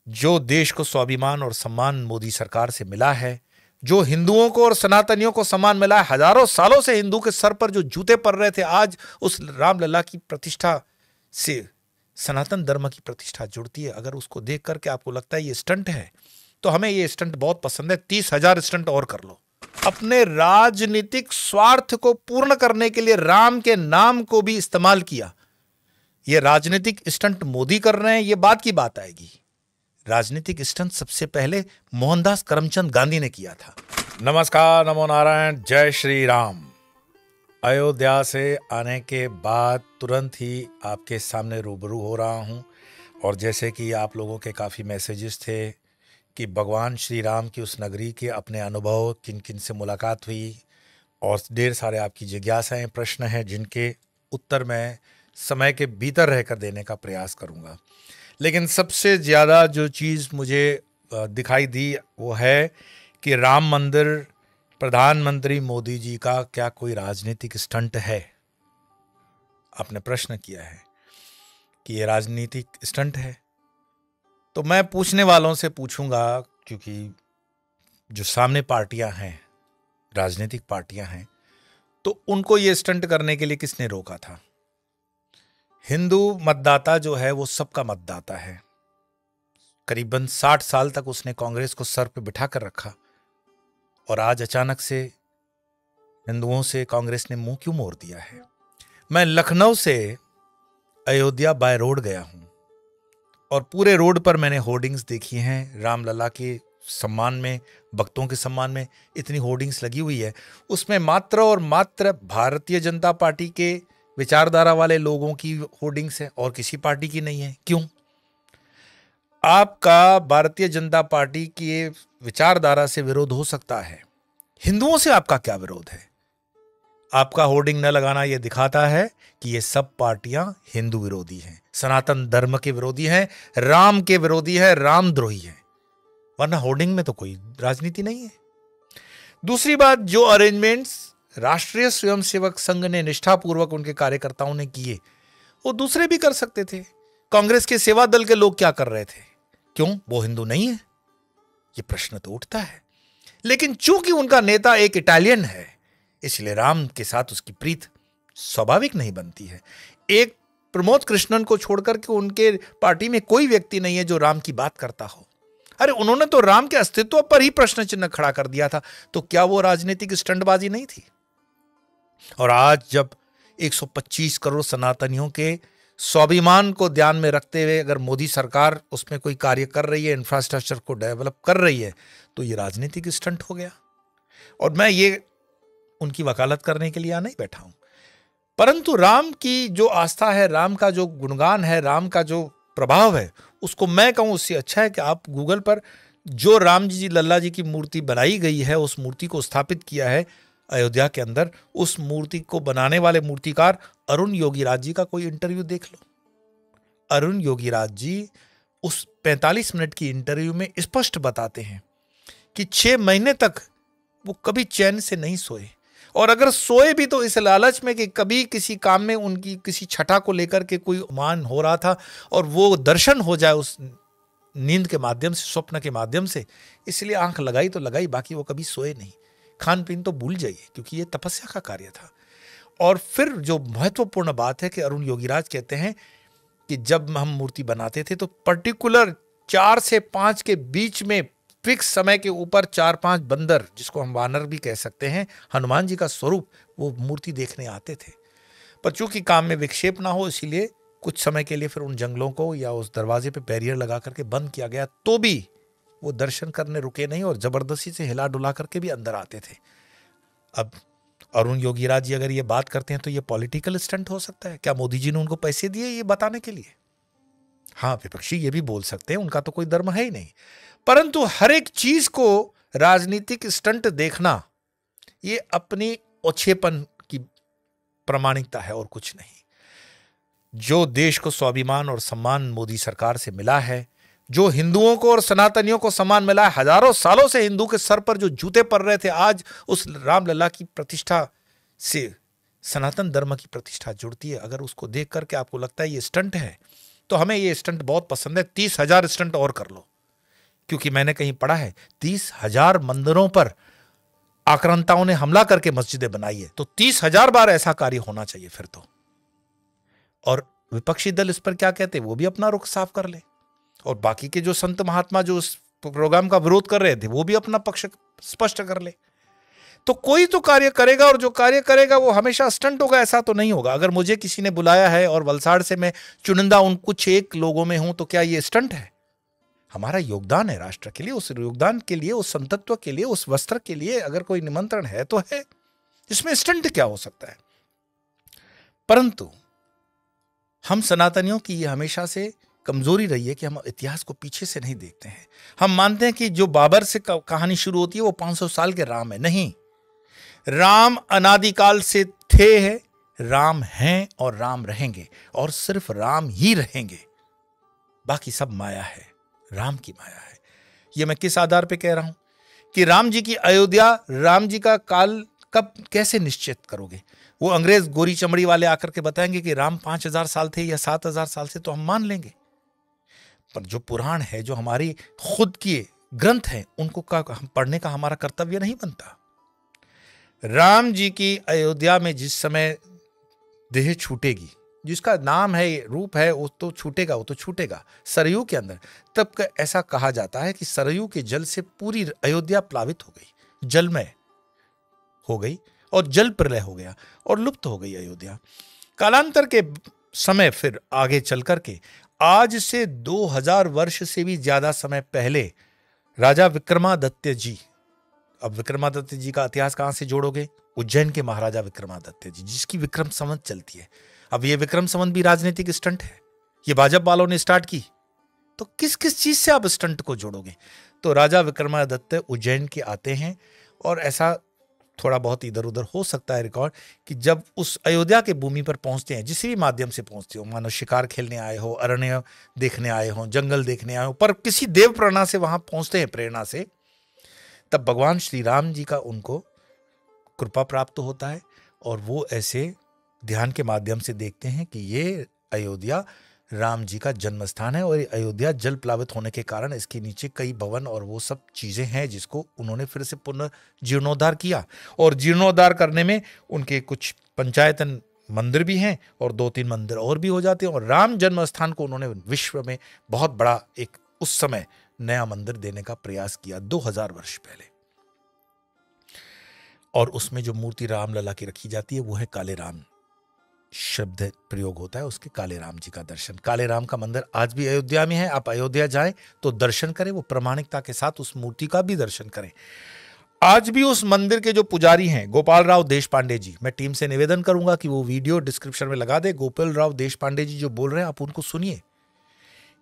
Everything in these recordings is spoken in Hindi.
जो देश को स्वाभिमान और सम्मान मोदी सरकार से मिला है, जो हिंदुओं को और सनातनियों को सम्मान मिला है, हजारों सालों से हिंदू के सर पर जो जूते पड़ रहे थे, आज उस रामलला की प्रतिष्ठा से सनातन धर्म की प्रतिष्ठा जुड़ती है। अगर उसको देख करके आपको लगता है ये स्टंट है, तो हमें ये स्टंट बहुत पसंद है। 30,000 स्टंट और कर लो। अपने राजनीतिक स्वार्थ को पूर्ण करने के लिए राम के नाम को भी इस्तेमाल किया। ये राजनीतिक स्टंट मोदी कर रहे हैं, ये बात की बात आएगी। राजनीतिक स्टंट सबसे पहले मोहनदास करमचंद गांधी ने किया था। नमस्कार, नमो नारायण, जय श्री राम। अयोध्या से आने के बाद तुरंत ही आपके सामने रूबरू हो रहा हूं, और जैसे कि आप लोगों के काफ़ी मैसेजेस थे कि भगवान श्री राम की उस नगरी के अपने अनुभव, किन किन से मुलाकात हुई, और ढेर सारे आपकी जिज्ञासाएं, प्रश्न हैं जिनके उत्तर मैं समय के भीतर रहकर देने का प्रयास करूंगा। लेकिन सबसे ज़्यादा जो चीज़ मुझे दिखाई दी वो है कि राम मंदिर प्रधानमंत्री मोदी जी का क्या कोई राजनीतिक स्टंट है। आपने प्रश्न किया है कि ये राजनीतिक स्टंट है, तो मैं पूछने वालों से पूछूंगा, क्योंकि जो सामने पार्टियां हैं, राजनीतिक पार्टियां हैं, तो उनको ये स्टंट करने के लिए किसने रोका था? हिंदू मतदाता जो है वो सबका मतदाता है। करीबन 60 साल तक उसने कांग्रेस को सर पे बिठा कर रखा, और आज अचानक से हिंदुओं से कांग्रेस ने मुंह क्यों मोड़ दिया है? मैं लखनऊ से अयोध्या बाय रोड गया हूं, और पूरे रोड पर मैंने होर्डिंग्स देखी हैं रामलला के सम्मान में, भक्तों के सम्मान में इतनी होर्डिंग्स लगी हुई है। उसमें मात्र और मात्र भारतीय जनता पार्टी के विचारधारा वाले लोगों की होर्डिंग्स है, और किसी पार्टी की नहीं है। क्यों? आपका भारतीय जनता पार्टी की विचारधारा से विरोध हो सकता है, हिंदुओं से आपका क्या विरोध है? आपका होर्डिंग न लगाना यह दिखाता है कि ये सब पार्टियां हिंदू विरोधी हैं, सनातन धर्म के विरोधी हैं, राम के विरोधी हैं, रामद्रोही हैं, वरना होर्डिंग में तो कोई राजनीति नहीं है। दूसरी बात, जो अरेंजमेंट्स राष्ट्रीय स्वयंसेवक संघ ने निष्ठापूर्वक उनके कार्यकर्ताओं ने किए, वो दूसरे भी कर सकते थे। कांग्रेस के सेवा दल के लोग क्या कर रहे थे? क्यों? वो हिंदू नहीं है? ये प्रश्न तो उठता है। लेकिन चूंकि उनका नेता एक इटालियन है, इसलिए राम के साथ उसकी प्रीत स्वाभाविक नहीं बनती है। एक प्रमोद कृष्णन को छोड़कर के उनके पार्टी में कोई व्यक्ति नहीं है जो राम की बात करता हो। अरे, उन्होंने तो राम के अस्तित्व पर ही प्रश्न चिन्ह खड़ा कर दिया था, तो क्या वो राजनीतिक स्टंटबाजी नहीं थी? और आज जब 125 करोड़ सनातनियों के स्वाभिमान को ध्यान में रखते हुए अगर मोदी सरकार उसमें कोई कार्य कर रही है, इंफ्रास्ट्रक्चर को डेवलप कर रही है, तो ये राजनीतिक स्टंट हो गया। और मैं ये उनकी वकालत करने के लिए नहीं बैठा हूं, परंतु राम की जो आस्था है, राम का जो गुणगान है, राम का जो प्रभाव है, उसको मैं कहूं उससे अच्छा है कि आप गूगल पर जो राम जी लल्ला जी की मूर्ति बनाई गई है, उस मूर्ति को स्थापित किया है अयोध्या के अंदर, उस मूर्ति को बनाने वाले मूर्तिकार अरुण योगीराज जी का कोई इंटरव्यू देख लो। अरुण योगीराज जी उस 45 मिनट की इंटरव्यू में स्पष्ट बताते हैं कि 6 महीने तक वो कभी चैन से नहीं सोए, और अगर सोए भी तो इस लालच में कि कभी किसी काम में उनकी किसी छठा को लेकर के कोई मान हो रहा था और वो दर्शन हो जाए उस नींद के माध्यम से, स्वप्न के माध्यम से, इसलिए आंख लगाई तो लगाई, बाकी वो कभी सोए नहीं। खान पीन तो भूल जाइए, क्योंकि ये तपस्या का कार्य था। और फिर जो महत्वपूर्ण बात है कि अरुण योगीराज कहते हैं कि जब हम मूर्ति बनाते थे तो पर्टिकुलर 4 से 5 के बीच में फिक्स समय के ऊपर 4-5 बंदर, जिसको हम वानर भी कह सकते हैं, हनुमान जी का स्वरूप, वो मूर्ति देखने आते थे। पर चूंकि काम में विक्षेप ना हो, इसीलिए कुछ समय के लिए फिर उन जंगलों को या उस दरवाजे पे बैरियर लगा करके बंद किया गया, तो भी वो दर्शन करने रुके नहीं और जबरदस्ती से हिला डुला करके भी अंदर आते थे। अब अरुण योगीराज जी अगर ये बात करते हैं तो ये पॉलिटिकल स्टंट हो सकता है क्या? मोदी जी ने उनको पैसे दिए ये बताने के लिए? हाँ, विपक्षी ये भी बोल सकते हैं, उनका तो कोई धर्म है ही नहीं। परंतु हर एक चीज को राजनीतिक स्टंट देखना, ये अपनी ओछेपन की प्रामाणिकता है और कुछ नहीं। जो देश को स्वाभिमान और सम्मान मोदी सरकार से मिला है, जो हिंदुओं को और सनातनियों को सम्मान मिला है, हजारों सालों से हिंदू के सर पर जो जूते पड़ रहे थे, आज उस रामलला की प्रतिष्ठा से सनातन धर्म की प्रतिष्ठा जुड़ती है। अगर उसको देख करके आपको लगता है ये स्टंट है, तो हमें ये स्टंट बहुत पसंद है, 30,000 स्टंट और कर लो, क्योंकि मैंने कहीं पढ़ा है 30,000 मंदिरों पर आक्रांताओं ने हमला करके मस्जिदें बनाई है, तो 30,000 बार ऐसा कार्य होना चाहिए फिर तो। और विपक्षी दल इस पर क्या कहते हैं, वो भी अपना रुख साफ कर ले, और बाकी के जो संत महात्मा जो उस प्रोग्राम का विरोध कर रहे थे वो भी अपना पक्ष स्पष्ट कर ले। तो कोई तो कार्य करेगा, और जो कार्य करेगा वो हमेशा स्टंट होगा, ऐसा तो नहीं होगा। अगर मुझे किसी ने बुलाया है और वलसाड़ से मैं चुनिंदा उन कुछ एक लोगों में हूं, तो क्या ये स्टंट है? हमारा योगदान है राष्ट्र के लिए, उस योगदान के लिए, उस संतत्व के लिए, उस वस्त्र के लिए अगर कोई निमंत्रण है तो है, इसमें स्टंट क्या हो सकता है? परंतु हम सनातनियों की ये हमेशा से कमजोरी रही है कि हम इतिहास को पीछे से नहीं देखते हैं। हम मानते हैं कि जो बाबर से कहानी शुरू होती है वो 500 साल के राम है। नहीं, राम अनादिकाल से थे हैं, राम हैं और राम रहेंगे, और सिर्फ राम ही रहेंगे, बाकी सब माया है, राम की माया है। यह मैं किस आधार पे कह रहा हूं कि राम जी की अयोध्या, राम जी का काल कब कैसे निश्चित करोगे? वो अंग्रेज गोरी चमड़ी वाले आकर के बताएंगे कि राम 5,000 साल थे या 7,000 साल से, तो हम मान लेंगे। पर जो पुराण है, जो हमारी खुद की ग्रंथ हैं, उनको हम पढ़ने का हमारा कर्तव्य नहीं बनता। राम जी की अयोध्या में जिस समय देह छूटेगी, जिसका नाम है, रूप है, वो तो छूटेगा, वो तो छूटेगा सरयू के अंदर। तब ऐसा कहा जाता है कि सरयू के जल से पूरी अयोध्या प्लावित हो गई, जलमय हो गई, और जल प्रलय हो गया और लुप्त हो गई अयोध्या। कालांतर के समय फिर आगे चल करके आज से 2000 वर्ष से भी ज्यादा समय पहले राजा विक्रमादित्य जी, अब विक्रमादित्य जी का इतिहास कहां से जोड़ोगे? उज्जैन के महाराजा विक्रमादित्य जी, जिसकी विक्रम संवत चलती है। अब ये विक्रम संवत भी राजनीतिक स्टंट है, ये भाजपा वालों ने स्टार्ट की, तो किस किस चीज से आप स्टंट को जोड़ोगे? तो राजा विक्रमादित्य उज्जैन के आते हैं, और ऐसा थोड़ा बहुत इधर उधर हो सकता है रिकॉर्ड कि जब उस अयोध्या के भूमि पर पहुंचते हैं, जिस भी माध्यम से पहुंचते हो, मानो शिकार खेलने आए हो, अरण्य देखने आए हो, जंगल देखने आए हो, पर किसी देव प्रेरणा से वहां पहुंचते हैं, प्रेरणा से, तब भगवान श्री राम जी का उनको कृपा प्राप्त होता है, और वो ऐसे ध्यान के माध्यम से देखते हैं कि ये अयोध्या राम जी का जन्म स्थान है, और अयोध्या जल प्लावित होने के कारण इसके नीचे कई भवन और वो सब चीजें हैं जिसको उन्होंने फिर से पुनर्जीर्णोद्धार किया। और जीर्णोद्धार करने में उनके कुछ पंचायतन मंदिर भी हैं, और 2-3 मंदिर और भी हो जाते हैं, और राम जन्म स्थान को उन्होंने विश्व में बहुत बड़ा एक उस समय नया मंदिर देने का प्रयास किया 2000 वर्ष पहले। और उसमें जो मूर्ति रामलला की रखी जाती है वो है काले राम शब्द प्रयोग होता है उसके, काले राम जी का दर्शन। काले राम का मंदिर आज भी अयोध्या में है, आप अयोध्या जाएं तो दर्शन करें, वो प्रामाणिकता के साथ उस मूर्ति का भी दर्शन करें। आज भी उस मंदिर के जो पुजारी हैं गोपाल राव देशपांडे जी, मैं टीम से निवेदन करूंगा कि वो वीडियो डिस्क्रिप्शन में लगा दे। गोपाल राव देशपांडे जी जो बोल रहे हैं आप उनको सुनिए,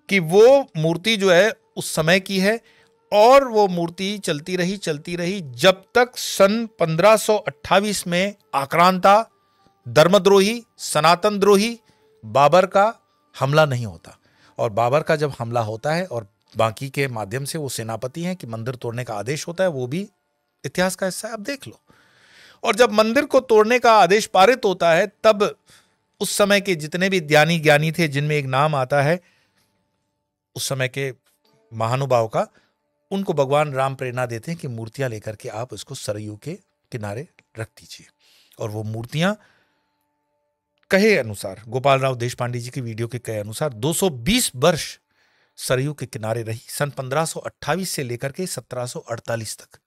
कि वो मूर्ति जो है उस समय की है, और वो मूर्ति चलती रही जब तक सन 1528 में आक्रांता, धर्मद्रोही, सनातन द्रोही बाबर का हमला नहीं होता। और बाबर का जब हमला होता है और बाकी के माध्यम से वो सेनापति हैं कि मंदिर तोड़ने का आदेश होता है, वो भी इतिहास का हिस्सा है, आप देख लो। और जब मंदिर को तोड़ने का आदेश पारित होता है, तब उस समय के जितने भी ज्ञानी थे, जिनमें एक नाम आता है उस समय के महानुभाव का, उनको भगवान राम प्रेरणा देते हैं कि मूर्तियां लेकर के आप इसको सरयू के किनारे रख दीजिए। और वो मूर्तियां कहे अनुसार, गोपाल राव देशपांडे जी की वीडियो के कहे अनुसार 220 वर्ष सरयू के किनारे रही, सन 1528 से लेकर के 1748 तक।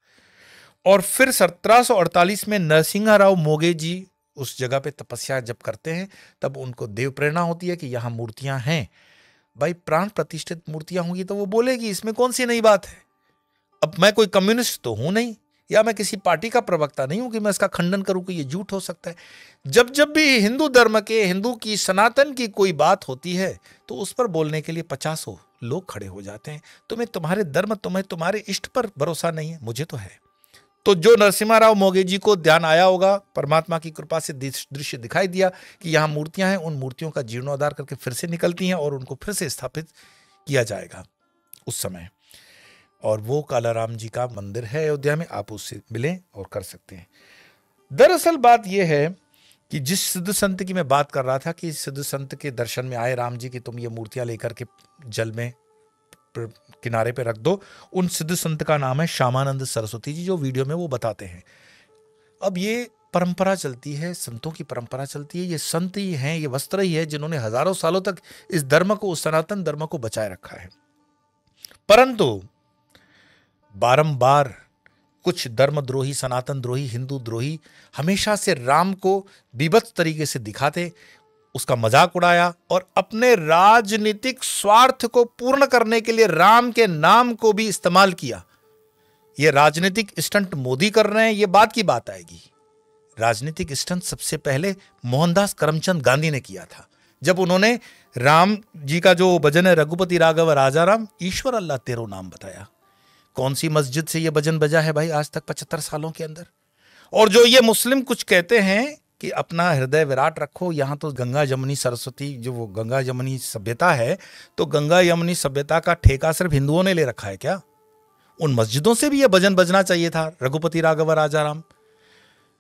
और फिर 1748 में नरसिंह राव मोगे जी उस जगह पे तपस्या जब करते हैं, तब उनको देव प्रेरणा होती है कि यहां मूर्तियां हैं। भाई प्राण प्रतिष्ठित मूर्तियां होंगी तो वो बोलेगी, इसमें कौन सी नई बात है। अब मैं कोई कम्युनिस्ट तो हूं नहीं, या मैं किसी पार्टी का प्रवक्ता नहीं हूं कि मैं इसका खंडन करूं कि ये झूठ हो सकता है। जब जब भी हिंदू धर्म के, हिंदू की, सनातन की कोई बात होती है तो उस पर बोलने के लिए 50 लोग खड़े हो जाते हैं। तुम्हें तुम्हारे धर्म, तुम्हें तुम्हारे इष्ट पर भरोसा नहीं है, मुझे तो है। तो जो नरसिम्हा राव मोगे जी को ध्यान आया होगा, परमात्मा की कृपा से दृश्य दिखाई दिया कि यहाँ मूर्तियां हैं, उन मूर्तियों का जीर्णोद्धार करके फिर से निकलती हैं और उनको फिर से स्थापित किया जाएगा उस समय। और वो काला राम जी का मंदिर है अयोध्या में, आप उससे मिलें और कर सकते हैं। दरअसल बात यह है कि जिस सिद्ध संत की मैं बात कर रहा था कि सिद्ध संत के दर्शन में आए राम जी की तुम ये मूर्तियां लेकर के जल में किनारे पे रख दो, उन सिद्ध संत का नाम है श्यामानंद सरस्वती जी, जो वीडियो में वो बताते हैं। अब ये परंपरा चलती है, संतों की परंपरा चलती है, ये संत ही हैं, ये वस्त्र ही है जिन्होंने हजारों सालों तक इस धर्म को, उस सनातन धर्म को बचाए रखा है। परंतु बारंबार कुछ धर्मद्रोही, सनातन द्रोही, हिंदू द्रोही हमेशा से राम को बीभत्स तरीके से दिखाते, उसका मजाक उड़ाया और अपने राजनीतिक स्वार्थ को पूर्ण करने के लिए राम के नाम को भी इस्तेमाल किया। यह राजनीतिक स्टंट मोदी कर रहे हैं, यह बात की बात आएगी। राजनीतिक स्टंट सबसे पहले मोहनदास करमचंद गांधी ने किया था, जब उन्होंने राम जी का जो भजन है रघुपति राघव राजा राम, ईश्वर अल्लाह तेरो नाम बताया। कौन सी मस्जिद से यह भजन बजा है भाई आज तक 75 सालों के अंदर? और जो ये मुस्लिम कुछ कहते हैं कि अपना हृदय विराट रखो, यहां तो गंगा यमुनी सरस्वती, जो वो गंगा यमुनी सभ्यता है, तो गंगा यमुनी सभ्यता का ठेका सिर्फ हिंदुओं ने ले रखा है क्या? उन मस्जिदों से भी यह भजन बजना चाहिए था, रघुपति राघव राजा राम।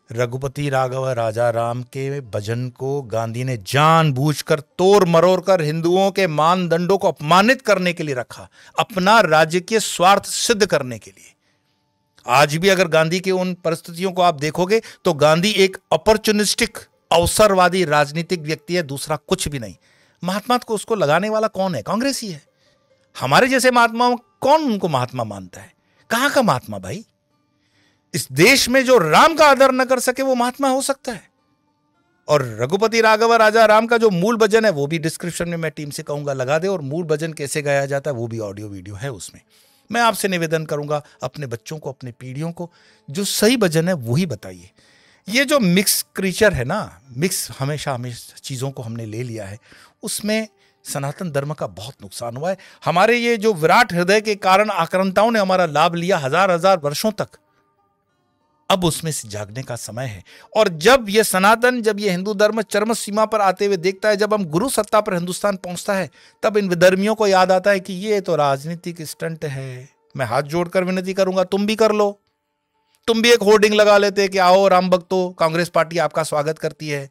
रघुपति राघव राजा राम के भजन को गांधी ने जानबूझकर तोड़ मरोड़ कर हिंदुओं के मानदंडों को अपमानित करने के लिए रखा, अपना राजकीय स्वार्थ सिद्ध करने के लिए। आज भी अगर गांधी के उन परिस्थितियों को आप देखोगे तो गांधी एक अपॉर्चुनिस्टिक, अवसरवादी राजनीतिक व्यक्ति है, दूसरा कुछ भी नहीं। महात्मा को उसको लगाने वाला कौन है? कांग्रेस ही है। हमारे जैसे महात्माओं कौन उनको महात्मा मानता है? कहां का महात्मा भाई? इस देश में जो राम का आदर न कर सके वो महात्मा हो सकता है? और रघुपति राघव राजा राम का जो मूल भजन है वो भी डिस्क्रिप्शन में मैं टीम से कहूंगा लगा दे, और मूल भजन कैसे गाया जाता है वो भी ऑडियो वीडियो है उसमें। मैं आपसे निवेदन करूंगा, अपने बच्चों को, अपने पीढ़ियों को जो सही भजन है वही बताइए। ये जो मिक्स क्रीचर है ना, मिक्स हमेशा चीजों को हमने ले लिया है, उसमें सनातन धर्म का बहुत नुकसान हुआ है। हमारे ये जो विराट हृदय के कारण आक्रांताओं ने हमारा लाभ लिया हजार हजार वर्षों तक, अब उसमें से जागने का समय है। और जब ये सनातन, जब ये हिंदू धर्म चरम सीमा पर आते हुए देखता है, जब हम गुरु सत्ता पर हिंदुस्तान पहुंचता है, तब इन विधर्मियों को याद आता है कि ये तो राजनीतिक स्टंट है। मैं हाथ जोड़कर विनती करूंगा, तुम भी कर लो, तुम भी एक होर्डिंग लगा लेते कि आओ राम भक्तों, कांग्रेस पार्टी आपका स्वागत करती है।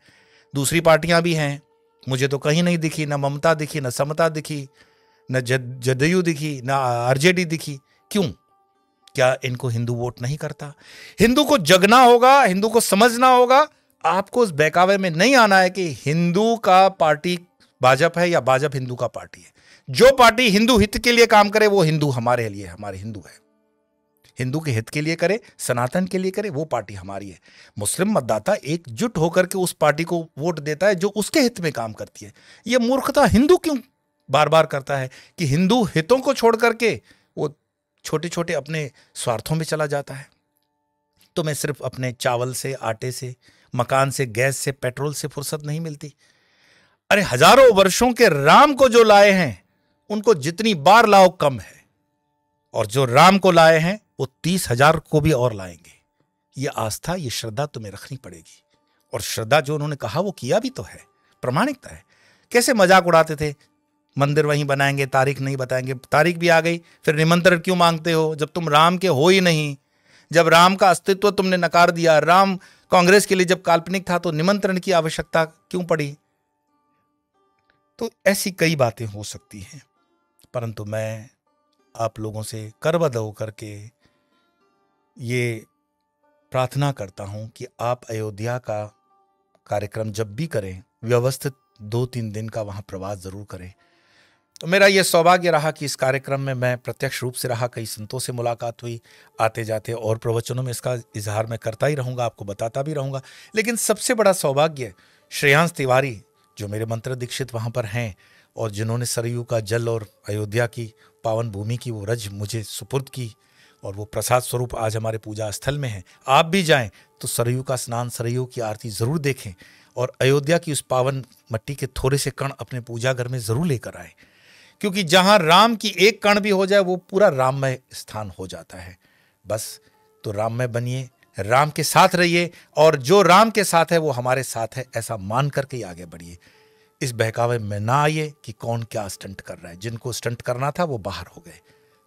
दूसरी पार्टियां भी हैं, मुझे तो कहीं नहीं दिखी, ना ममता दिखी, ना समता दिखी, न जदयू दिखी, ना आरजेडी दिखी। क्यों? क्या इनको हिंदू वोट नहीं करता? हिंदू को जगना होगा, हिंदू को समझना होगा। आपको उस बहकावे में नहीं आना है कि हिंदू का पार्टी भाजपा है या भाजपा हिंदू का पार्टी है। जो पार्टी हिंदू हित के लिए काम करे वो हिंदू हमारे लिए, हमारे हिंदू है। हिंदू के हित के लिए करे, सनातन के लिए करे, वो पार्टी हमारी है। मुस्लिम मतदाता एकजुट होकर के उस पार्टी को वोट देता है जो उसके हित में काम करती है। यह मूर्खता हिंदू क्यों बार बार करता है कि हिंदू हितों को छोड़ करके वो छोटे छोटे अपने स्वार्थों में चला जाता है। तो मैं सिर्फ अपने चावल से, आटे से, मकान से, गैस से, पेट्रोल से फुर्सत नहीं मिलती। अरे हजारों वर्षों के राम को जो लाए हैं उनको जितनी बार लाओ कम है, और जो राम को लाए हैं वो 30,000 को भी और लाएंगे। ये आस्था, ये श्रद्धा तुम्हें रखनी पड़ेगी। और श्रद्धा जो उन्होंने कहा वो किया भी तो है, प्रामाणिकता है। कैसे मजाक उड़ाते थे, मंदिर वहीं बनाएंगे, तारीख नहीं बताएंगे। तारीख भी आ गई, फिर निमंत्रण क्यों मांगते हो जब तुम राम के हो ही नहीं? जब राम का अस्तित्व तुमने नकार दिया, राम कांग्रेस के लिए जब काल्पनिक था, तो निमंत्रण की आवश्यकता क्यों पड़ी? तो ऐसी कई बातें हो सकती हैं, परंतु मैं आप लोगों से करबद्ध होकर के ये प्रार्थना करता हूं कि आप अयोध्या का कार्यक्रम जब भी करें, व्यवस्थित 2-3 दिन का वहां प्रवास जरूर करें। तो मेरा यह सौभाग्य रहा कि इस कार्यक्रम में मैं प्रत्यक्ष रूप से रहा, कई संतों से मुलाकात हुई, आते जाते और प्रवचनों में इसका इजहार मैं करता ही रहूंगा, आपको बताता भी रहूंगा। लेकिन सबसे बड़ा सौभाग्य श्रेयांश तिवारी, जो मेरे मंत्र दीक्षित वहां पर हैं और जिन्होंने सरयू का जल और अयोध्या की पावन भूमि की वो रज मुझे सुपुर्द की, और वो प्रसाद स्वरूप आज हमारे पूजा स्थल में है। आप भी जाएं तो सरयू का स्नान, सरयू की आरती जरूर देखें, और अयोध्या की उस पावन मट्टी के थोड़े से कण अपने पूजा घर में जरूर लेकर आए, क्योंकि जहां राम की एक कण भी हो जाए वो पूरा राममय स्थान हो जाता है। बस तो राममय बनिए, राम के साथ रहिए, और जो राम के साथ है वो हमारे साथ है, ऐसा मान करके ही आगे बढ़िए। इस बहकावे में ना आइए कि कौन क्या स्टंट कर रहा है। जिनको स्टंट करना था वो बाहर हो गए।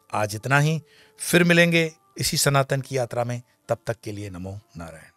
आज इतना ही, फिर मिलेंगे इसी सनातन की यात्रा में। तब तक के लिए नमो नारायण।